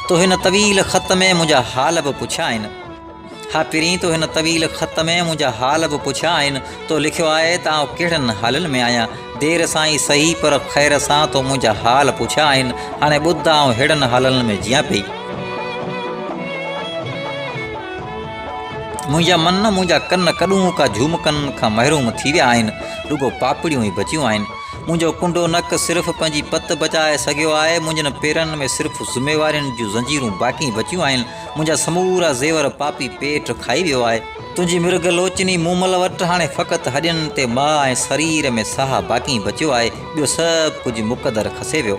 तो हिन तवील ख़त में मुंहिंजा हाल बि पुछिया आहिनि। हा पहिरीं तो हिन तवील ख़त में मुंहिंजा हाल बि पुछिया आहिनि। तो लिखियो आहे त आउं कहिड़नि हालनि में आहियां। देर सां ई सही पर ख़ैर सां तो मुंहिंजा हाल पुछिया आहिनि। हाणे ॿुध आउं अहिड़नि हालनि में जीअं पई। मुंहिंजा मन मुंहिंजा कन कॾूं का झूमकनि खां महरूम थी विया आहिनि। रुगो पापड़ियूं ई बचियूं आहिनि। मुंहिंजो कुंडो नक सिर्फ़ु पंहिंजी पत बचाए सघियो आहे। मुंहिंजनि पेरनि में सिर्फ़ु ज़िम्मेवारियुनि जूं ज़ंजीरूं बाक़ी बचियूं आहिनि। मुंहिंजा समूरा ज़ेवर पापी पेट खाई वियो आहे। तुंहिंजी मिर्ग लोचनी मूमल वटि हाणे फ़क़ति हॾियुनि ते मां ऐं शरीर में साह बाक़ी बचियो आहे। ॿियो सभु कुझु मुक़दर खसे वियो।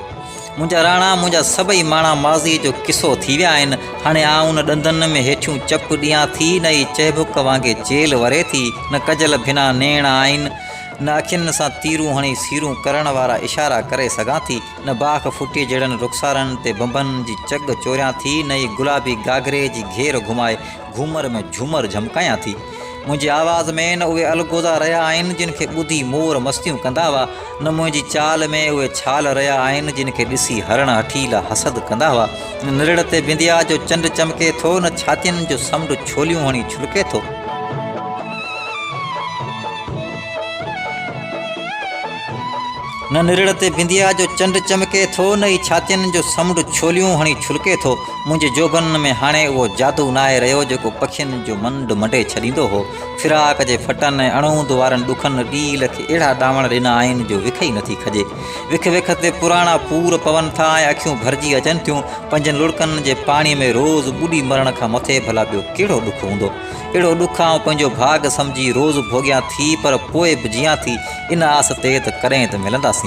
मुंहिंजा राणा मुंहिंजा सभई माणा माज़ीअ जो किसो थी विया आहिनि। हाणे आउं उन ॾंदनि में हेठियूं चप ॾियां थी। न ई चहबुक वांगुरु चेल वरे थी। न कजल भिना नेण आहिनि। न अखियुनि सां तीरूं हणी सीरूं करण वारा इशारा करे सघां थी। न बाख फुटी जहिड़नि रुख़सारनि ते बंबनि जी चग चोरियां थी। न ई गुलाबी घाघरे जी घेर घुमाए घूमर में झूमर झमकायां थी। मुंहिंजी आवाज़ में न उहे अलगोज़ा रहिया आहिनि जिन खे ॿुधी मोर मस्तियूं कंदा हुआ। न मुंहिंजी चाल में उहे छाल रहिया आहिनि जिन खे ॾिसी हरण हठीला हसद कंदा हुआ। न निड़ ते बिंदिया जो चंडु चमके थो। न छातियुनि जो समुंड छोलियूं हणी छुलके थो। न निड़ ते बिंदिया जो चंडु चमके थो। न ई छातियुनि जो समुंड छोलियूं हणी छुलके थो। मुंहिंजे जोबन में हाणे उहो जादू नाहे रहियो जेको पखियुनि जो मंड मटे छॾींदो हो। फिराक जे फटनि ऐं अणूंद वारनि ॾुखनि ॾील खे अहिड़ा ॾावण ॾिना आहिनि जो विख ई नथी खजे। विख विख ते पुराणा पूर पवनि था ऐं अखियूं भरिजी अचनि थियूं। पंजनि लुड़कनि जे पाणीअ में रोज़ु ॿुॾी मरण खां मथे भला ॿियो कहिड़ो ॾुखु हूंदो। अहिड़ो ॾुखु आउं पंहिंजो भाग सम्झी रोज़ु भोॻियां थी पर पोइ बि जियां थी इन आस ते त कॾहिं त मिलंदासीं।